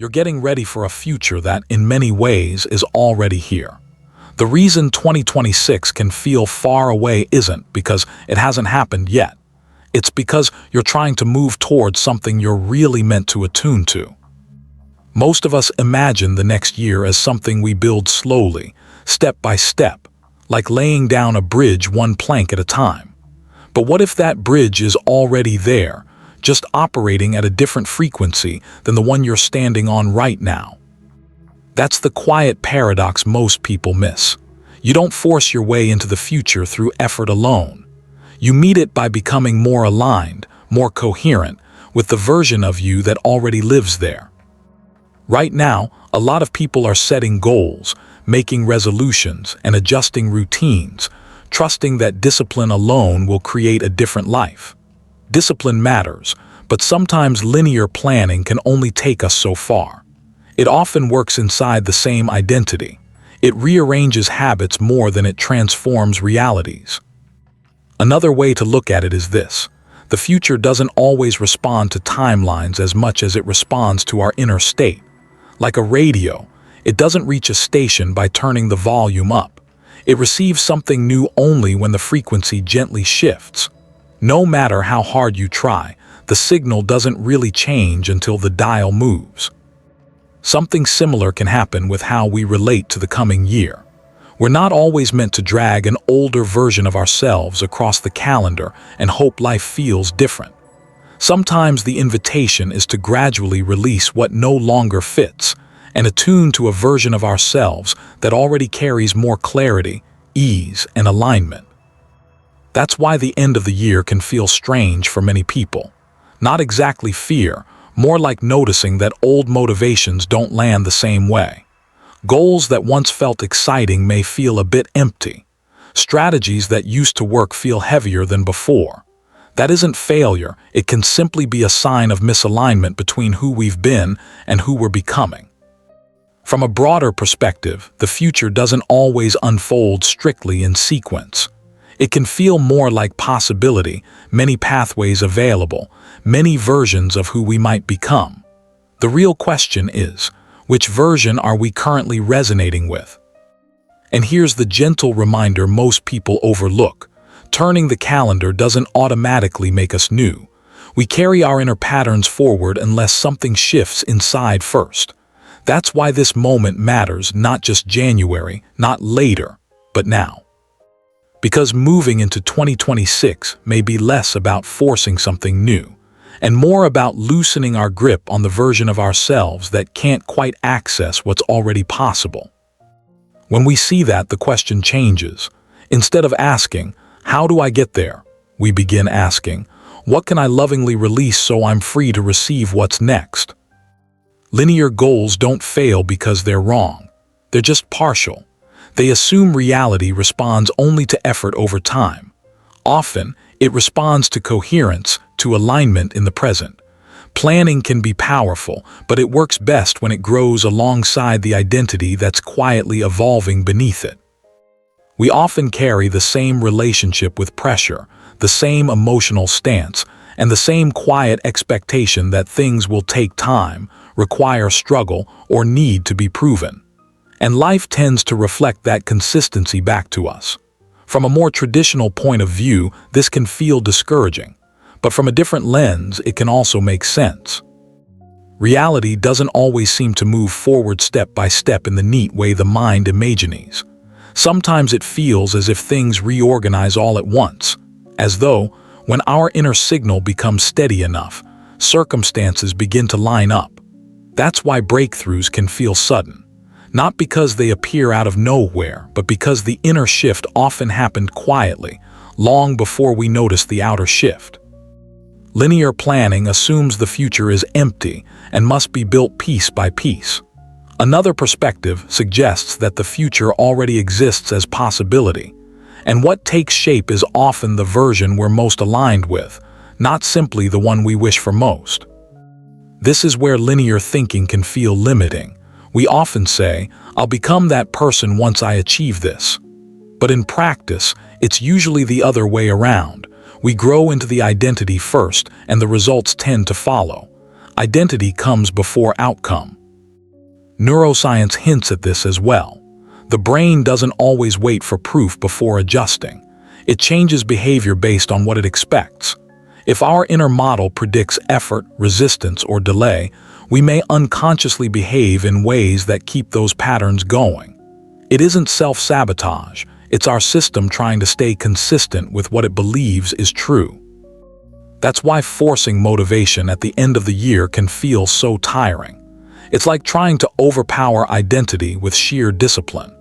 You're getting ready for a future that, in many ways, is already here. The reason 2026 can feel far away isn't because it hasn't happened yet. It's because you're trying to move towards something you're really meant to attune to. Most of us imagine the next year as something we build slowly, step by step, like laying down a bridge one plank at a time. But what if that bridge is already there, just operating at a different frequency than the one you're standing on right now? That's the quiet paradox most people miss. You don't force your way into the future through effort alone. You meet it by becoming more aligned, more coherent, with the version of you that already lives there. Right now, a lot of people are setting goals, making resolutions, and adjusting routines, trusting that discipline alone will create a different life. Discipline matters, but sometimes linear planning can only take us so far. It often works inside the same identity. It rearranges habits more than it transforms realities. Another way to look at it is this: the future doesn't always respond to timelines as much as it responds to our inner state. Like a radio, it doesn't reach a station by turning the volume up. It receives something new only when the frequency gently shifts. No matter how hard you try, the signal doesn't really change until the dial moves. Something similar can happen with how we relate to the coming year. We're not always meant to drag an older version of ourselves across the calendar and hope life feels different. Sometimes the invitation is to gradually release what no longer fits and attune to a version of ourselves that already carries more clarity, ease, and alignment. That's why the end of the year can feel strange for many people. Not exactly fear, more like noticing that old motivations don't land the same way. Goals that once felt exciting may feel a bit empty. Strategies that used to work feel heavier than before. That isn't failure, it can simply be a sign of misalignment between who we've been and who we're becoming. From a broader perspective, the future doesn't always unfold strictly in sequence. It can feel more like possibility, many pathways available, many versions of who we might become. The real question is, which version are we currently resonating with? And here's the gentle reminder most people overlook. Turning the calendar doesn't automatically make us new. We carry our inner patterns forward unless something shifts inside first. That's why this moment matters, not just January, not later, but now. Because moving into 2026 may be less about forcing something new, and more about loosening our grip on the version of ourselves that can't quite access what's already possible. When we see that, the question changes. Instead of asking, "How do I get there?" we begin asking, "What can I lovingly release so I'm free to receive what's next?" Linear goals don't fail because they're wrong. They're just partial. They assume reality responds only to effort over time. Often, it responds to coherence, to alignment in the present. Planning can be powerful, but it works best when it grows alongside the identity that's quietly evolving beneath it. We often carry the same relationship with pressure, the same emotional stance, and the same quiet expectation that things will take time, require struggle, or need to be proven. And life tends to reflect that consistency back to us. From a more traditional point of view, this can feel discouraging, but from a different lens, it can also make sense. Reality doesn't always seem to move forward step by step in the neat way the mind imagines. Sometimes it feels as if things reorganize all at once, as though, when our inner signal becomes steady enough, circumstances begin to line up. That's why breakthroughs can feel sudden. Not because they appear out of nowhere, but because the inner shift often happened quietly, long before we notice the outer shift. Linear planning assumes the future is empty and must be built piece by piece. Another perspective suggests that the future already exists as possibility, and what takes shape is often the version we're most aligned with, not simply the one we wish for most. This is where linear thinking can feel limiting. We often say, "I'll become that person once I achieve this." But in practice, it's usually the other way around. We grow into the identity first, and the results tend to follow. Identity comes before outcome. Neuroscience hints at this as well. The brain doesn't always wait for proof before adjusting. It changes behavior based on what it expects. If our inner model predicts effort, resistance, or delay, we may unconsciously behave in ways that keep those patterns going. It isn't self-sabotage, it's our system trying to stay consistent with what it believes is true. That's why forcing motivation at the end of the year can feel so tiring. It's like trying to overpower identity with sheer discipline.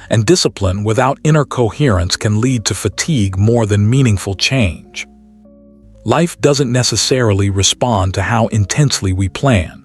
And discipline without inner coherence can lead to fatigue more than meaningful change. Life doesn't necessarily respond to how intensely we plan.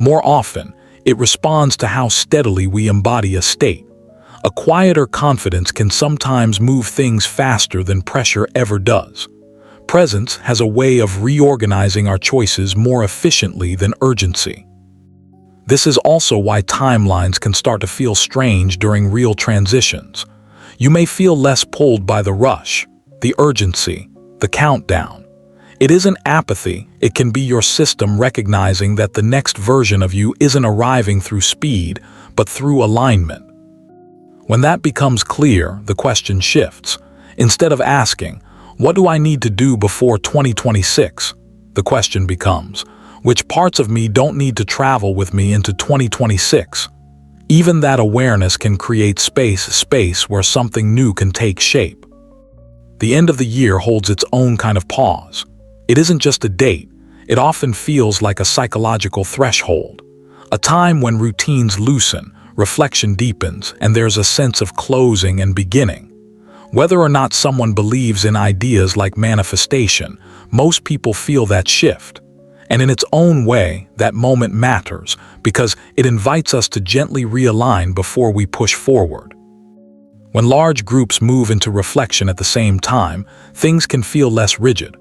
More often, it responds to how steadily we embody a state. A quieter confidence can sometimes move things faster than pressure ever does. Presence has a way of reorganizing our choices more efficiently than urgency. This is also why timelines can start to feel strange during real transitions. You may feel less pulled by the rush, the urgency, the countdown. It isn't apathy, it can be your system recognizing that the next version of you isn't arriving through speed, but through alignment. When that becomes clear, the question shifts. Instead of asking, "What do I need to do before 2026?" the question becomes, "Which parts of me don't need to travel with me into 2026?" Even that awareness can create space where something new can take shape. The end of the year holds its own kind of pause. It isn't just a date, it often feels like a psychological threshold, a time when routines loosen, reflection deepens, and there's a sense of closing and beginning. Whether or not someone believes in ideas like manifestation, most people feel that shift. And in its own way, that moment matters because it invites us to gently realign before we push forward. When large groups move into reflection at the same time, things can feel less rigid.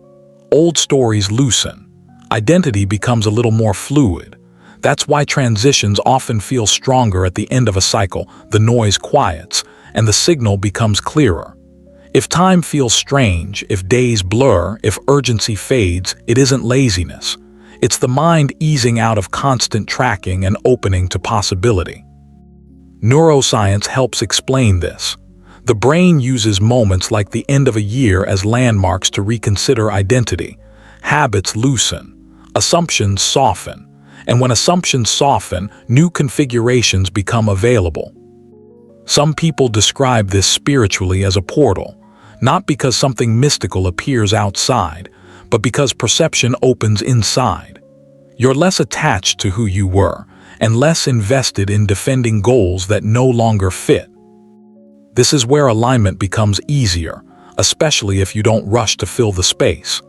Old stories loosen. Identity becomes a little more fluid. That's why transitions often feel stronger at the end of a cycle. The noise quiets, and the signal becomes clearer. If time feels strange, if days blur, if urgency fades, it isn't laziness. It's the mind easing out of constant tracking and opening to possibility. Neuroscience helps explain this. The brain uses moments like the end of a year as landmarks to reconsider identity. Habits loosen, assumptions soften, and when assumptions soften, new configurations become available. Some people describe this spiritually as a portal, not because something mystical appears outside, but because perception opens inside. You're less attached to who you were, and less invested in defending goals that no longer fit. This is where alignment becomes easier, especially if you don't rush to fill the space.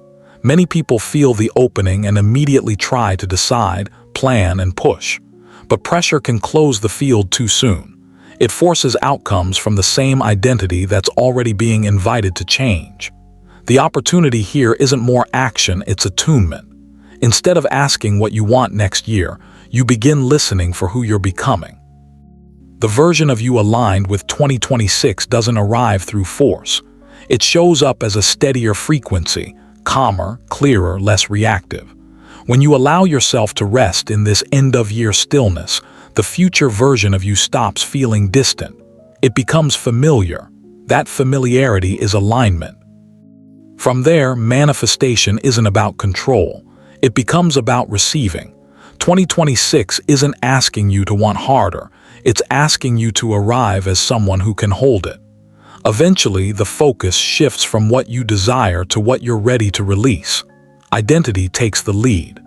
Many people feel the opening and immediately try to decide, plan, and push. But pressure can close the field too soon. It forces outcomes from the same identity that's already being invited to change. The opportunity here isn't more action, it's attunement. Instead of asking what you want next year, you begin listening for who you're becoming. The version of you aligned with 2026 doesn't arrive through force. It shows up as a steadier frequency, calmer, clearer, less reactive. When you allow yourself to rest in this end-of-year stillness, the future version of you stops feeling distant. It becomes familiar. That familiarity is alignment. From there, manifestation isn't about control. It becomes about receiving. 2026 isn't asking you to want harder. It's asking you to arrive as someone who can hold it. Eventually, the focus shifts from what you desire to what you're ready to release. Identity takes the lead.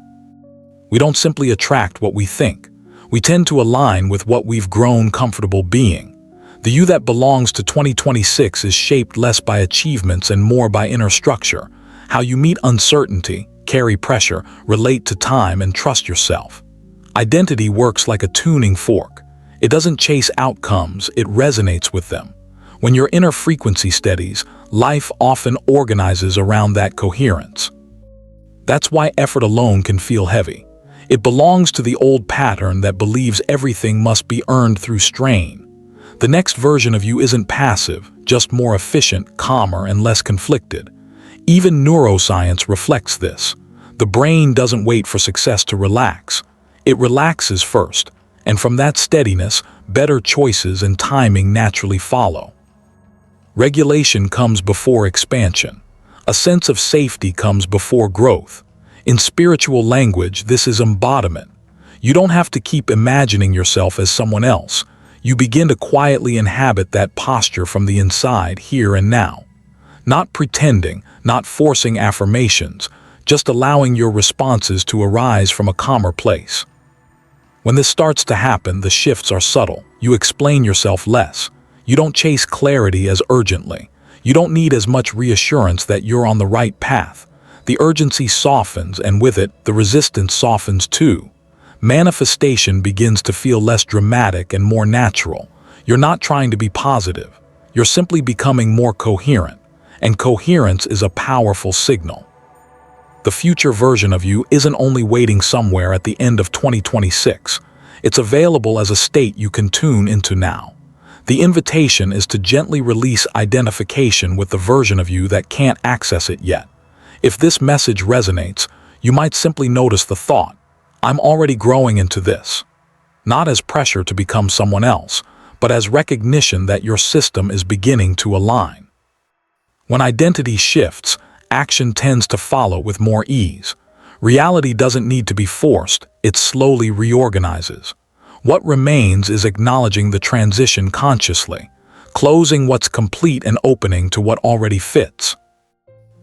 We don't simply attract what we think. We tend to align with what we've grown comfortable being. The you that belongs to 2026 is shaped less by achievements and more by inner structure, how you meet uncertainty, carry pressure, relate to time, and trust yourself. Identity works like a tuning fork. It doesn't chase outcomes, it resonates with them. When your inner frequency steadies, life often organizes around that coherence. That's why effort alone can feel heavy. It belongs to the old pattern that believes everything must be earned through strain. The next version of you isn't passive, just more efficient, calmer, and less conflicted. Even neuroscience reflects this. The brain doesn't wait for success to relax. It relaxes first, And from that steadiness, better choices and timing naturally follow. Regulation comes before expansion. A sense of safety comes before growth. In spiritual language, this is embodiment. You don't have to keep imagining yourself as someone else. You begin to quietly inhabit that posture from the inside, here and now. Not pretending, not forcing affirmations, just allowing your responses to arise from a calmer place. When this starts to happen, the shifts are subtle. You explain yourself less. You don't chase clarity as urgently. You don't need as much reassurance that you're on the right path. The urgency softens, and with it, the resistance softens too. Manifestation begins to feel less dramatic and more natural. You're not trying to be positive. You're simply becoming more coherent. And coherence is a powerful signal. The future version of you isn't only waiting somewhere at the end of 2026. It's available as a state you can tune into now. The invitation is to gently release identification with the version of you that can't access it yet. If this message resonates, you might simply notice the thought, I'm already growing into this. Not as pressure to become someone else, but as recognition that your system is beginning to align. When identity shifts, action tends to follow with more ease. Reality doesn't need to be forced, it slowly reorganizes. What remains is acknowledging the transition consciously, closing what's complete and opening to what already fits.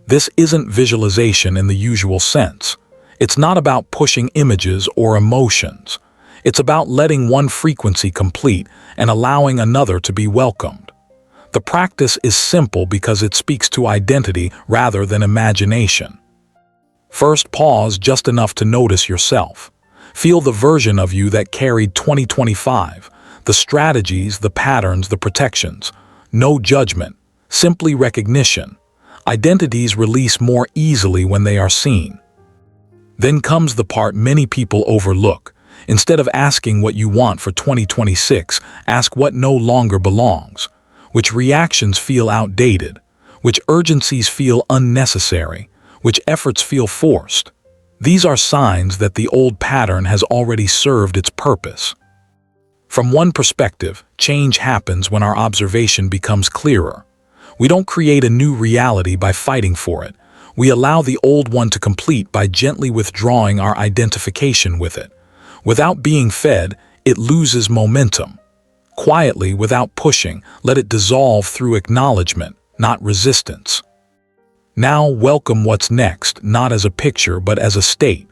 This isn't visualization in the usual sense. It's not about pushing images or emotions. It's about letting one frequency complete and allowing another to be welcomed. The practice is simple because it speaks to identity rather than imagination. First, pause just enough to notice yourself. Feel the version of you that carried 2025, the strategies, the patterns, the protections. No judgment, simply recognition. Identities release more easily when they are seen. Then comes the part many people overlook. Instead of asking what you want for 2026, ask what no longer belongs. Which reactions feel outdated, which urgencies feel unnecessary, which efforts feel forced. These are signs that the old pattern has already served its purpose. From one perspective, change happens when our observation becomes clearer. We don't create a new reality by fighting for it. We allow the old one to complete by gently withdrawing our identification with it. Without being fed, it loses momentum. Quietly, without pushing, let it dissolve through acknowledgement, not resistance. Now welcome what's next, not as a picture but as a state.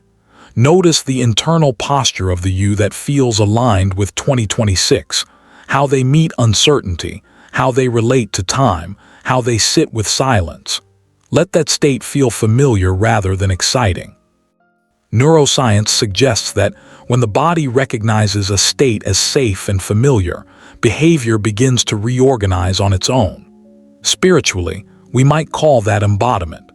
Notice the internal posture of the you that feels aligned with 2026, how they meet uncertainty, how they relate to time, how they sit with silence. Let that state feel familiar rather than exciting. Neuroscience suggests that when the body recognizes a state as safe and familiar, behavior begins to reorganize on its own. Spiritually, we might call that embodiment.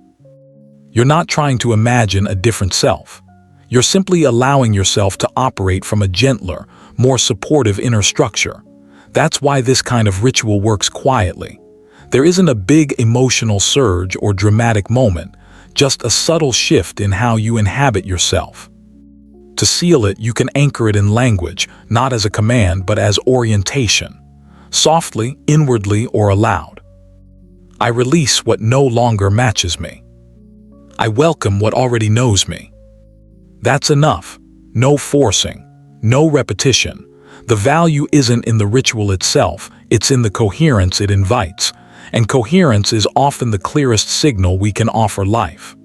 You're not trying to imagine a different self. You're simply allowing yourself to operate from a gentler, more supportive inner structure. That's why this kind of ritual works quietly. There isn't a big emotional surge or dramatic moment, just a subtle shift in how you inhabit yourself. To seal it, you can anchor it in language, not as a command but as orientation. Softly, inwardly, or aloud. I release what no longer matches me. I welcome what already knows me. That's enough. No forcing, no repetition. The value isn't in the ritual itself, it's in the coherence it invites. And coherence is often the clearest signal we can offer life.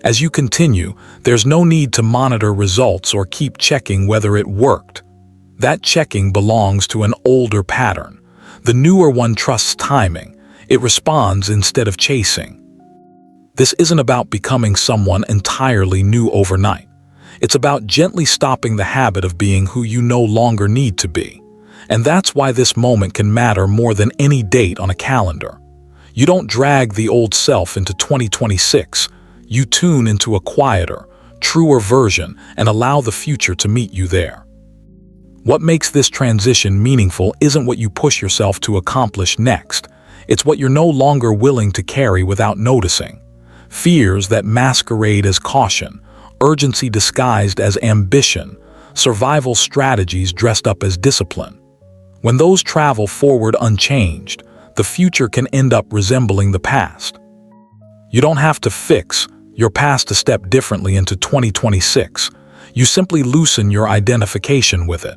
As you continue, there's no need to monitor results or keep checking whether it worked. That checking belongs to an older pattern. The newer one trusts timing. It responds instead of chasing. This isn't about becoming someone entirely new overnight. It's about gently stopping the habit of being who you no longer need to be. And that's why this moment can matter more than any date on a calendar. You don't drag the old self into 2026. You tune into a quieter, truer version and allow the future to meet you there. What makes this transition meaningful isn't what you push yourself to accomplish next. It's what you're no longer willing to carry without noticing. Fears that masquerade as caution, urgency disguised as ambition, survival strategies dressed up as discipline. When those travel forward unchanged, the future can end up resembling the past. You don't have to fix your past to step differently into 2026. You simply loosen your identification with it.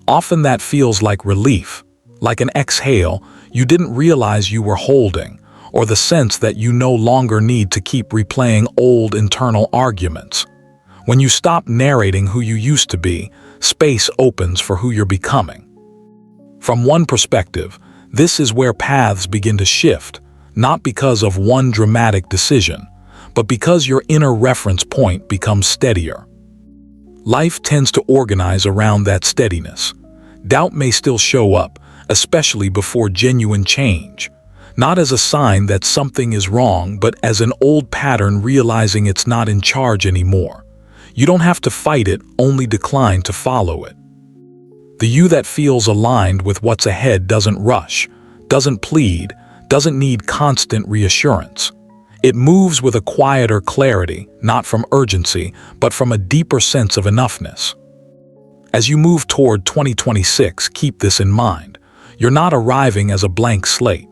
Often that feels like relief, like an exhale you didn't realize you were holding, or the sense that you no longer need to keep replaying old internal arguments. When you stop narrating who you used to be, space opens for who you're becoming. From one perspective, this is where paths begin to shift, not because of one dramatic decision, but because your inner reference point becomes steadier. Life tends to organize around that steadiness. Doubt may still show up, especially before genuine change, not as a sign that something is wrong, but as an old pattern realizing it's not in charge anymore. You don't have to fight it, only decline to follow it. The you that feels aligned with what's ahead doesn't rush, doesn't plead, doesn't need constant reassurance. It moves with a quieter clarity, not from urgency, but from a deeper sense of enoughness. As you move toward 2026, keep this in mind. You're not arriving as a blank slate.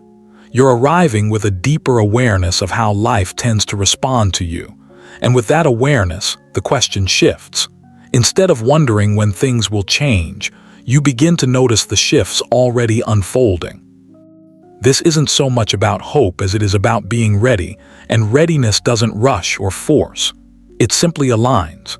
You're arriving with a deeper awareness of how life tends to respond to you. And with that awareness, the question shifts. Instead of wondering when things will change, you begin to notice the shifts already unfolding. This isn't so much about hope as it is about being ready, and readiness doesn't rush or force. It simply aligns.